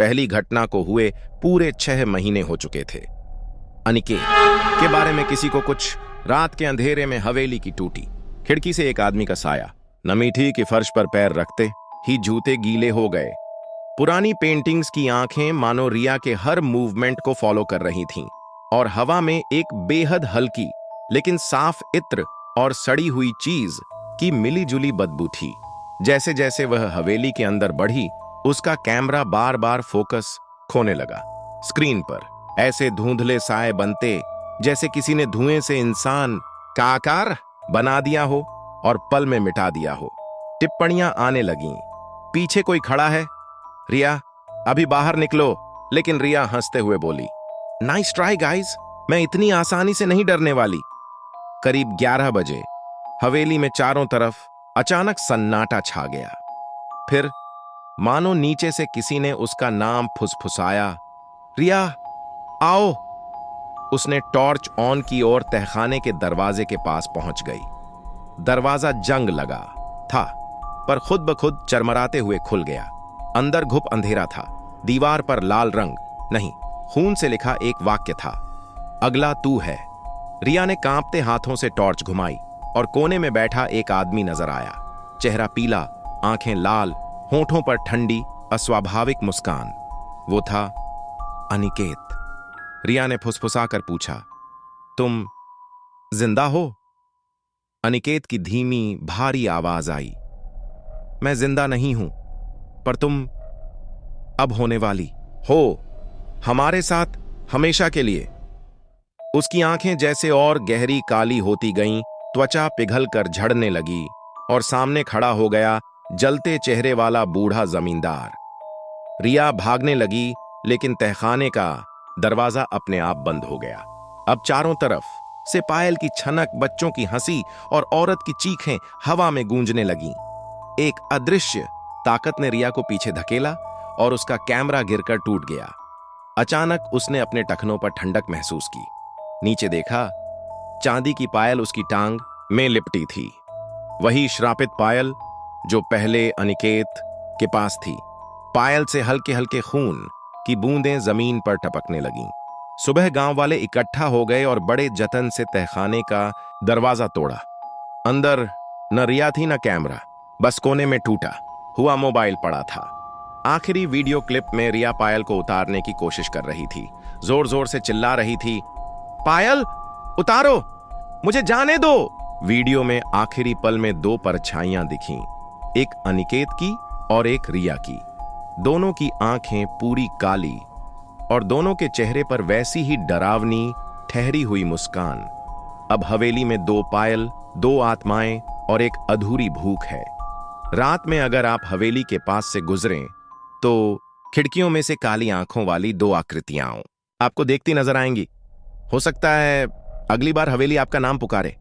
पहली घटना को हुए पूरे 6 महीने हो चुके थे। अनिकेत के बारे में किसी को कुछ। रात के अंधेरे में हवेली की टूटी खिड़की से एक आदमी का साया। नमीठी की फर्श पर पैर रखते ही जूते गीले हो गए। पुरानी पेंटिंग्स की आंखें मानो रिया के हर मूवमेंट को फॉलो कर रही थीं, और हवा में एक बेहद हल्की लेकिन साफ इत्र और सड़ी हुई चीज की मिलीजुली बदबू थी। जैसे जैसे वह हवेली के अंदर बढ़ी, उसका कैमरा बार बार फोकस खोने लगा। स्क्रीन पर ऐसे धुंधले साए बनते जैसे किसी ने धुएं से इंसान का आकार बना दिया हो और पल में मिटा दिया हो। टिप्पणियां आने लगीं। पीछे कोई खड़ा है, रिया अभी बाहर निकलो। लेकिन रिया हंसते हुए बोली, नाइस ट्राई गाइस, मैं इतनी आसानी से नहीं डरने वाली। करीब 11 बजे हवेली में चारों तरफ अचानक सन्नाटा छा गया। फिर मानो नीचे से किसी ने उसका नाम फुसफुसाया, रिया आओ। उसने टॉर्च ऑन की और तहखाने के दरवाजे के पास पहुंच गई। दरवाजा जंग लगा था, पर खुद ब खुद चरमराते हुए खुल गया। अंदर घुप अंधेरा था। दीवार पर लाल रंग नहीं, खून से लिखा एक वाक्य था, अगला तू है। रिया ने कांपते हाथों से टॉर्च घुमाई और कोने में बैठा एक आदमी नजर आया। चेहरा पीला, आंखें लाल, होठों पर ठंडी अस्वाभाविक मुस्कान। वो था अनिकेत। रिया ने फुसफुसाकर पूछा, तुम जिंदा हो? अनिकेत की धीमी भारी आवाज आई, मैं जिंदा नहीं हूं, पर तुम अब होने वाली हो हमारे साथ हमेशा के लिए। उसकी आंखें जैसे और गहरी काली होती गईं, त्वचा पिघल कर झड़ने लगी और सामने खड़ा हो गया जलते चेहरे वाला बूढ़ा जमींदार। रिया भागने लगी, लेकिन तहखाने का दरवाजा अपने आप बंद हो गया। अब चारों तरफ से पायल की छनक, बच्चों की हंसी और औरत की चीखें हवा में गूंजने लगीं। एक अदृश्य ताकत ने रिया को पीछे धकेला और उसका कैमरा गिरकर टूट गया। अचानक उसने अपने टखनों पर ठंडक महसूस की। नीचे देखा, चांदी की पायल उसकी टांग में लिपटी थी। वही श्रापित पायल जो पहले अनिकेत के पास थी। पायल से हल्के हल्के खून की बूंदें जमीन पर टपकने लगीं। सुबह गांव वाले इकट्ठा हो गए और बड़े जतन से तहखाने का दरवाजा तोड़ा। अंदर न रिया थी न कैमरा, बस कोने में टूटा हुआ मोबाइल पड़ा था। आखिरी वीडियो क्लिप में रिया पायल को उतारने की कोशिश कर रही थी। जोर जोर से चिल्ला रही थी, पायल उतारो, मुझे जाने दो। वीडियो में आखिरी पल में 2 परछाइयां दिखीं, एक अनिकेत की और एक रिया की। दोनों की आंखें पूरी काली और दोनों के चेहरे पर वैसी ही डरावनी ठहरी हुई मुस्कान। अब हवेली में 2 पायल, 2 आत्माएं और एक अधूरी भूख है। रात में अगर आप हवेली के पास से गुजरें तो खिड़कियों में से काली आंखों वाली 2 आकृतियां आपको देखती नजर आएंगी। हो सकता है अगली बार हवेली आपका नाम पुकारे।